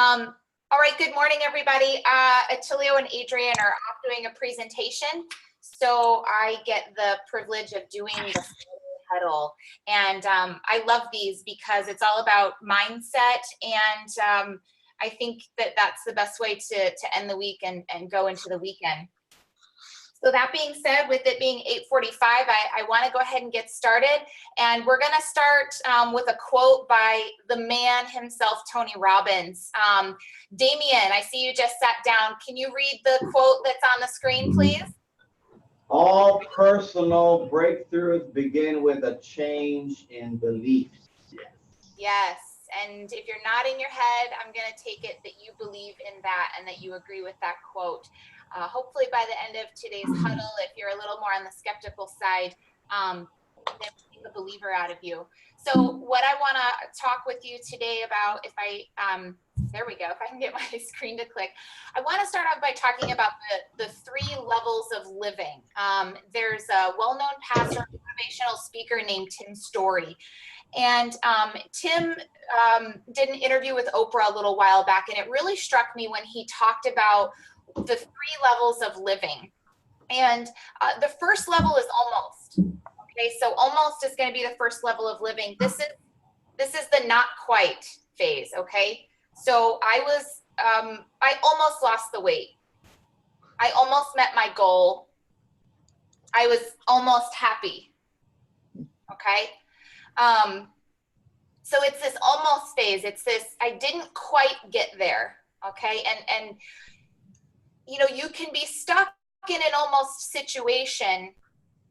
All right, good morning, everybody. Attilio and Adrian are off doing a presentation, so I get the privilege of doing the huddle. And I love these because it's all about mindset, and I think that that's the best way to end the week and go into the weekend. So that being said, with it being 8:45, I want to go ahead and get started. And we're going to start with a quote by the man himself, Tony Robbins. Damien, I see you just sat down. Can you read the quote that's on the screen, please? All personal breakthroughs begin with a change in beliefs. Yes. And if you're nodding your head, I'm going to take it that you believe in that and that you agree with that quote. Hopefully by the end of today's huddle, if you're a little more on the skeptical side, then we'll take a believer out of you. So what I want to talk with you today about, there we go, if I can get my screen to click. I want to start off by talking about the 3 levels of living. There's a well-known pastor, motivational speaker named Tim Story. And Tim did an interview with Oprah a little while back, and it really struck me when he talked about the 3 levels of living. And the first level is almost. Okay, so almost is going to be the first level of living. This is the not quite phase. Okay, so I almost lost the weight. I almost met my goal. I was almost happy. Okay. So it's this almost phase. It's this, I didn't quite get there. Okay. And you know, you can be stuck in an almost situation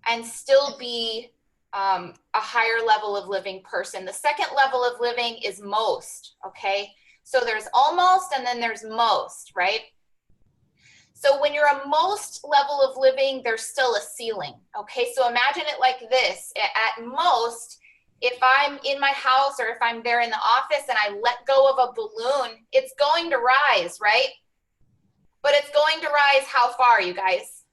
and still be a higher level of living person. The second level of living is most. Okay. So there's almost, and then there's most, right? So when you're a most level of living, there's still a ceiling. Okay. So imagine it like this. At most, if I'm in my house or if I'm there in the office and I let go of a balloon, it's going to rise, right? But it's going to rise how far, you guys?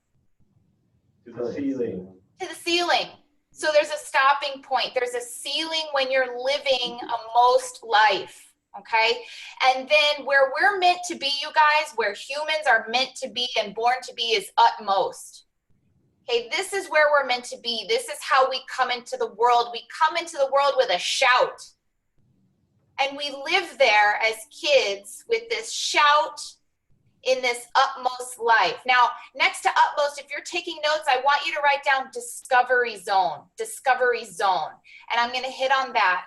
To the ceiling. To the ceiling. So there's a stopping point. There's a ceiling when you're living a most life, okay? And then where we're meant to be, you guys, where humans are meant to be and born to be is utmost. Okay, this is where we're meant to be. This is how we come into the world. We come into the world with a shout. And we live there as kids with this shout in this utmost life. Now, next to utmost, if you're taking notes, I want you to write down discovery zone, discovery zone. And I'm going to hit on that.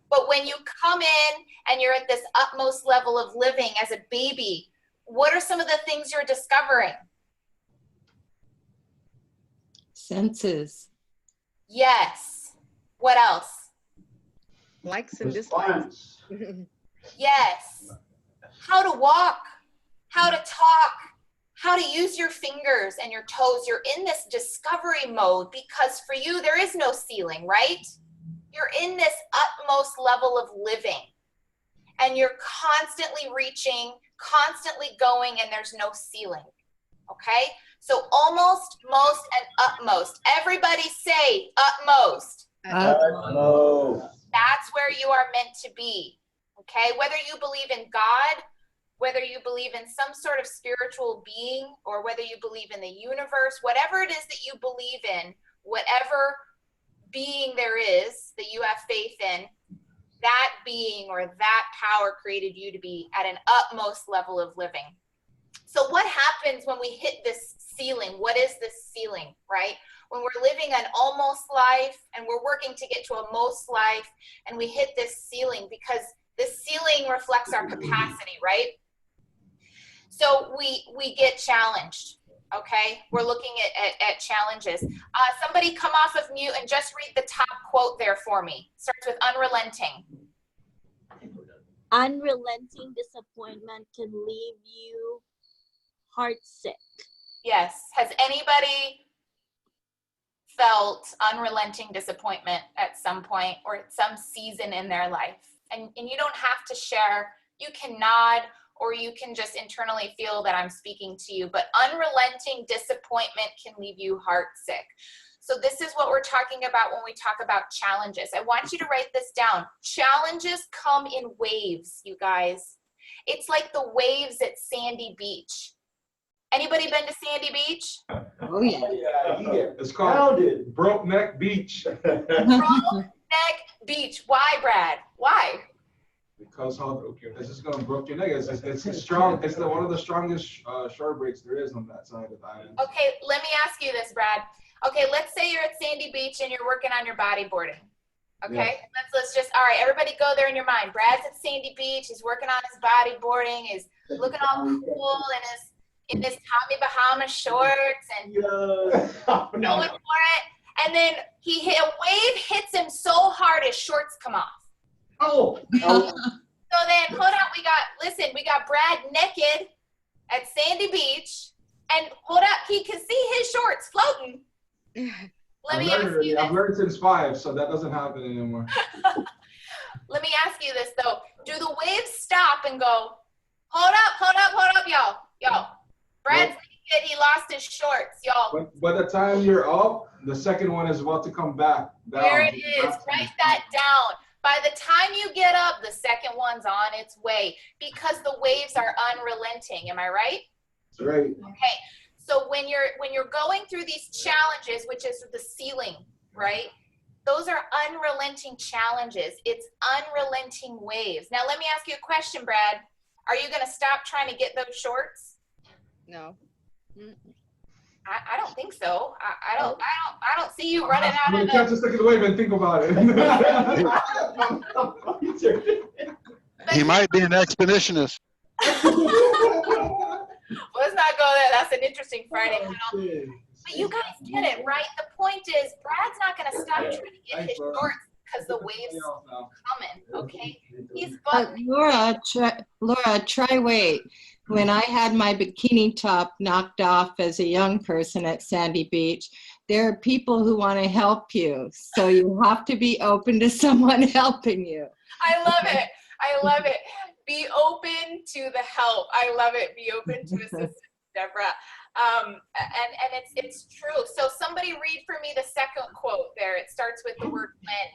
But when you come in and you're at this utmost level of living as a baby, what are some of the things you're discovering? Senses. Yes. What else? Likes and dislikes. Yes. How to walk, how to talk, how to use your fingers and your toes. You're in this discovery mode because for you, there is no ceiling, right? You're in this utmost level of living and you're constantly reaching, constantly going, and there's no ceiling. Okay? So almost, most, and utmost. Everybody say utmost. Utmost. That's where you are meant to be. Okay? Whether you believe in God, whether you believe in some sort of spiritual being, or whether you believe in the universe, whatever it is that you believe in, whatever being there is that you have faith in, that being or that power created you to be at an utmost level of living. So what happens when we hit this ceiling? What is this ceiling, right? When we're living an almost life and we're working to get to a most life and we hit this ceiling, because this ceiling reflects our capacity, right? So we get challenged, okay? We're looking at challenges. Somebody come off of mute and just read the top quote there for me. Starts with unrelenting. Unrelenting disappointment can leave you heartsick. Yes. Has anybody felt unrelenting disappointment at some point or at some season in their life? And you don't have to share. You can nod or you can just internally feel that I'm speaking to you. But unrelenting disappointment can leave you heartsick. So this is what we're talking about when we talk about challenges. I want you to write this down. Challenges come in waves, you guys. It's like the waves at Sandy Beach. Anybody been to Sandy Beach? Oh, yeah. It's called Broke Neck Beach. Neck Beach. Why, Brad? Why? Because this is gonna broke your neck. It's strong. It's one of the strongest shore breaks there is on that side of the island. Okay, let me ask you this, Brad. Okay, let's say you're at Sandy Beach and you're working on your bodyboarding. Okay, let's just, all right, everybody go there in your mind. Brad's at Sandy Beach. He's working on his bodyboarding. He's looking all cool in his Tommy Bahama shorts and going for it. And then a wave hits him so hard his shorts come off. Oh. So then, hold on, we got Brad naked at Sandy Beach, and hold up, he can see his shorts floating. Let me ask you this. I've learned since 5, so that doesn't happen anymore. Let me ask you this, though. Do the waves stop and go, hold up, y'all. Brad's naked, he lost his shorts, y'all. By the time you're up, the second one is about to come back down. There it is. Write that down. By the time you get up, the second one's on its way because the waves are unrelenting. Am I right? That's right. Okay. So when you're going through these challenges, which is the ceiling, right? Those are unrelenting challenges. It's unrelenting waves. Now let me ask you a question, Brad. Are you going to stop trying to get those shorts? No. I don't think so. I don't see you running out I'm of gonna catch a second wave and think about it. He might be an expeditionist. Let's not go there. That's an interesting Friday panel. But you guys get it, right? The point is, Brad's not going to stop trying to get his shorts because the waves coming, okay? He's But bugging. Laura, try wait. When I had my bikini top knocked off as a young person at Sandy Beach, there are people who want to help you. So you have to be open to someone helping you. I love it. I love it. Be open to the help. I love it. Be open to assistance, Deborah. And it's true. So somebody read for me the second quote there. It starts with the word when.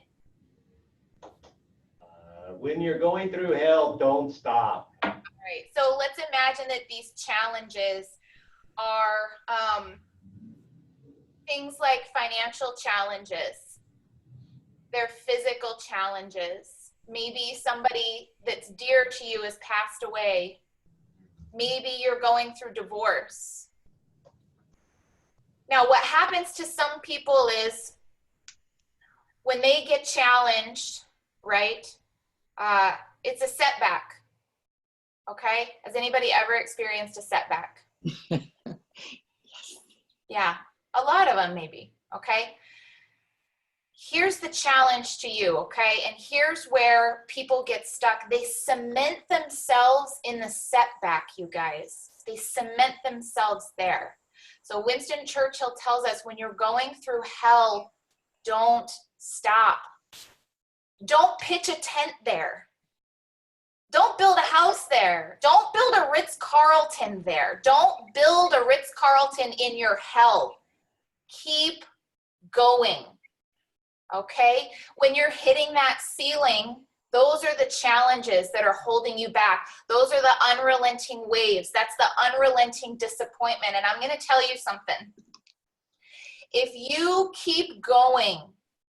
When you're going through hell, don't stop. All right. So let's imagine that these challenges are things like financial challenges. They're physical challenges. Maybe somebody that's dear to you has passed away. Maybe you're going through divorce. Now, what happens to some people is when they get challenged, right, it's a setback. Okay? Has anybody ever experienced a setback? Yes. Yeah, a lot of them maybe, okay? Here's the challenge to you, okay? And here's where people get stuck. They cement themselves in the setback, you guys. They cement themselves there. So Winston Churchill tells us when you're going through hell, don't stop. Don't pitch a tent there. Don't build a house there. Don't build a Ritz-Carlton there. Don't build a Ritz-Carlton in your hell. Keep going. Okay? When you're hitting that ceiling, those are the challenges that are holding you back. Those are the unrelenting waves. That's the unrelenting disappointment. And I'm going to tell you something. If you keep going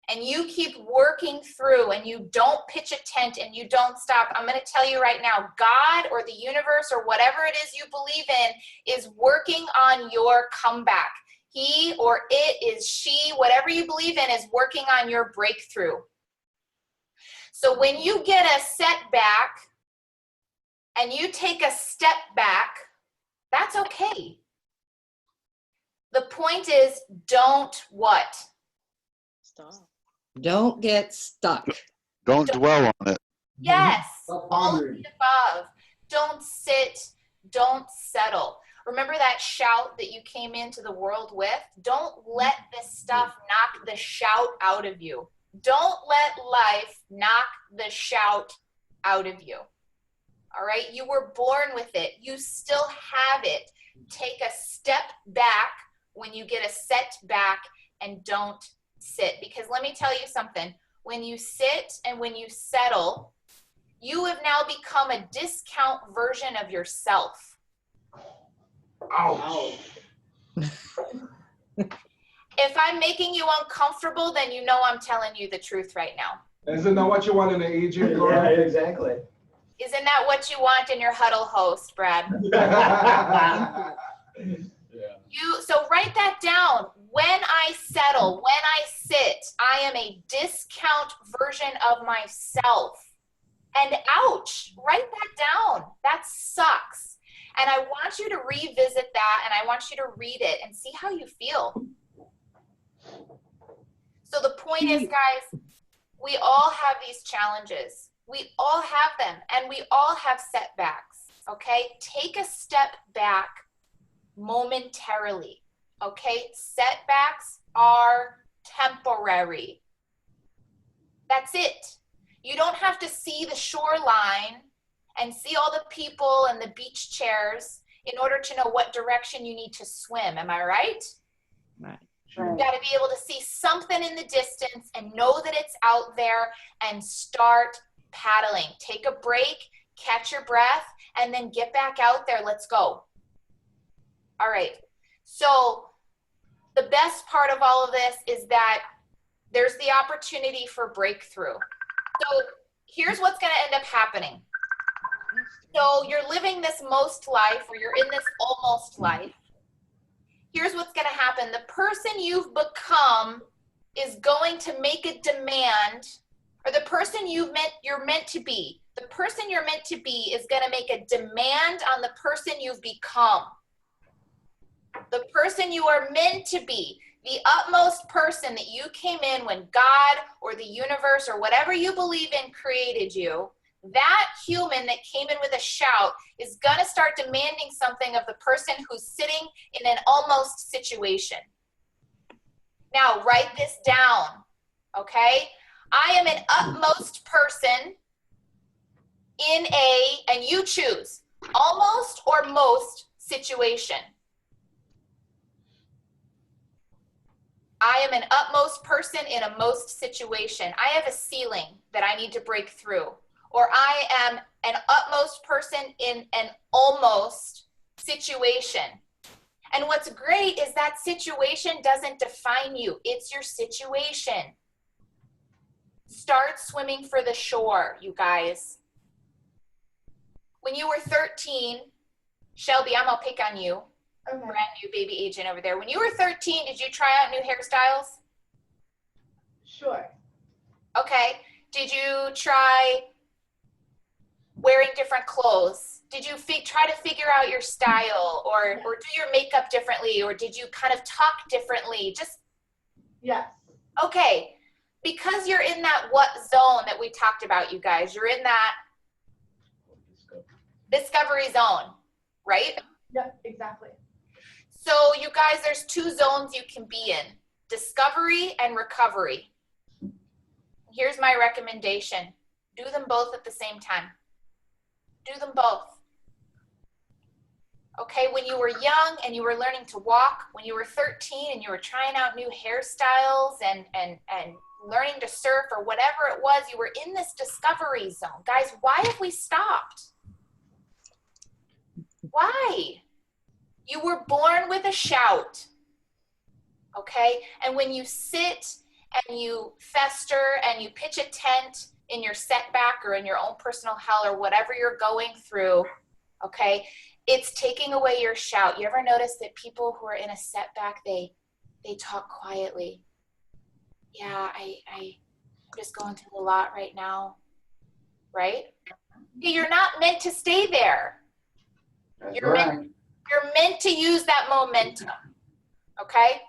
and you keep working through and you don't pitch a tent and you don't stop, I'm going to tell you right now, God or the universe or whatever it is you believe in is working on your comeback. He or it is she, whatever you believe in, is working on your breakthrough. So when you get a setback and you take a step back, that's okay. The point is, don't what? Stop. Don't get stuck. Don't dwell on it. Yes, Stop all of pondering. the above. Don't sit, don't settle. Remember that shout that you came into the world with? Don't let this stuff knock the shout out of you. Don't let life knock the shout out of you. All right? You were born with it. You still have it. Take a step back when you get a setback and don't sit. Because let me tell you something. When you sit and when you settle, You have now become a discount version of yourself. Ouch. If I'm making you uncomfortable, then you know I'm telling you the truth right now. Isn't that what you want in the agent? Yeah, Laura? exactly. Isn't that what you want in your huddle host, Brad? So write that down. When I settle, when I sit, I am a discount version of myself. And ouch, write that down. That sucks. And I want you to revisit that, and I want you to read it and see how you feel. So the point is, guys, we all have these challenges. We all have them, and we all have setbacks, okay? Take a step back momentarily, okay? Setbacks are temporary. That's it. You don't have to see the shoreline and see all the people and the beach chairs in order to know what direction you need to swim. Am I right? Right. You've got to be able to see something in the distance and know that it's out there and start paddling. Take a break, catch your breath, and then get back out there. Let's go. All right. So the best part of all of this is that there's the opportunity for breakthrough. So here's what's going to end up happening. So you're living this most life, or you're in this almost life. Here's what's going to happen. The person you've become is going to make a demand, or the person you're meant to be. The person you're meant to be is going to make a demand on the person you've become. The person you are meant to be, the utmost person that you came in when God or the universe or whatever you believe in created you, that human that came in with a shout is going to start demanding something of the person who's sitting in an almost situation. Now, write this down, okay? I am an utmost person in a, and you choose, almost or most situation. I am an utmost person in a most situation. I have a ceiling that I need to break through. Or I am an utmost person in an almost situation. And what's great is that situation doesn't define you. It's your situation. Start swimming for the shore, you guys. When you were 13, Shelby, I'm gonna pick on you. Okay. Brand new baby agent over there. When you were 13, did you try out new hairstyles? Sure. Okay. Did you try wearing different clothes? Did you try to figure out your style, or do your makeup differently, or did you kind of talk differently? Just Yes. okay. Because you're in that what zone that we talked about, you guys. You're in that discovery zone, right? Yep, exactly. So you guys, there's two zones you can be in, discovery and recovery. Here's my recommendation. Do them both at the same time. Do them both. Okay, when you were young and you were learning to walk, when you were 13 and you were trying out new hairstyles and learning to surf or whatever it was, you were in this discovery zone. Guys, why have we stopped? Why? You were born with a shout, okay? And when you sit and you fester and you pitch a tent in your setback or in your own personal hell or whatever you're going through, okay, it's taking away your shout. You ever notice that people who are in a setback, they talk quietly? Yeah, I'm just going through a lot right now, right? You're not meant to stay there. That's You're right. meant to use that momentum, okay?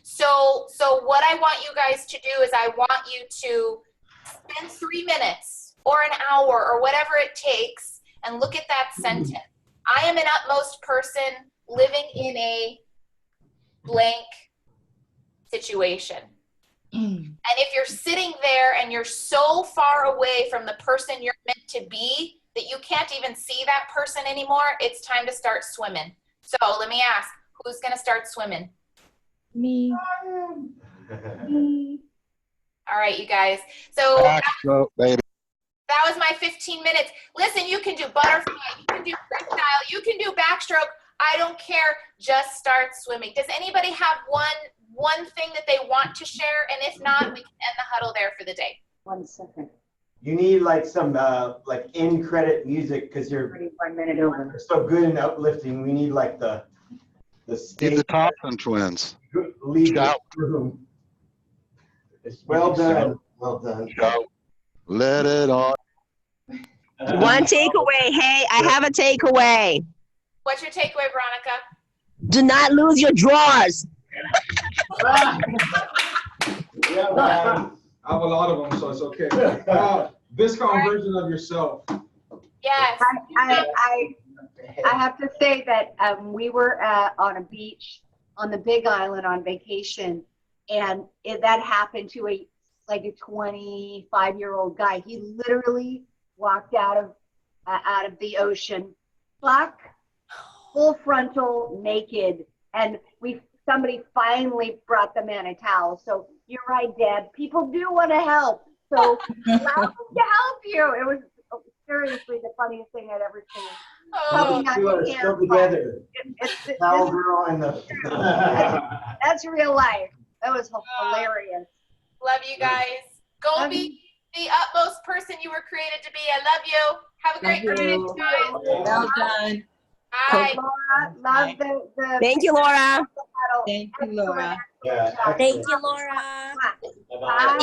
So what I want you guys to do is I want you to spend 3 minutes or an hour or whatever it takes and look at that sentence. I am an utmost person living in a blank situation. And if you're sitting there and you're so far away from the person you're meant to be that you can't even see that person anymore, it's time to start swimming. So let me ask, who's going to start swimming? Me. All right, you guys. So Backstroke, baby. That was my 15 minutes. Listen, you can do butterfly, you can do freestyle, you can do backstroke. I don't care. Just start swimming. Does anybody have one thing that they want to share? And if not, we can end the huddle there for the day. 1 second. You need like some like end credit music because you're 1 minute over. so good and uplifting. We need like the Need state the Thompson twins. lead Shout. room. Well done. Well done. Shout. Let it on. One takeaway. Hey, I have a takeaway. What's your takeaway, Veronica? Do not lose your drawers. Yeah, man. I have a lot of them, so it's okay. Discount version of yourself. Yes. I have to say that we were on a beach on the Big Island on vacation, and that happened to a 25-year-old guy. He literally walked out of the ocean, full frontal, naked, and somebody finally brought the man a towel. So you're right, Dad. People do want to help. So allow them to help you. It was seriously the funniest thing I'd ever seen. Oh, You are still together. Cowgirl and the. That's real life. That was hilarious. love you guys. Go be the utmost person you were created to be. I love you. Have a great Love night, you. guys. Well done. Bye. Laura, love the Thank you, Laura. Thank you, Laura. Yeah, Thank excellent. you, Laura. Bye-bye. Bye.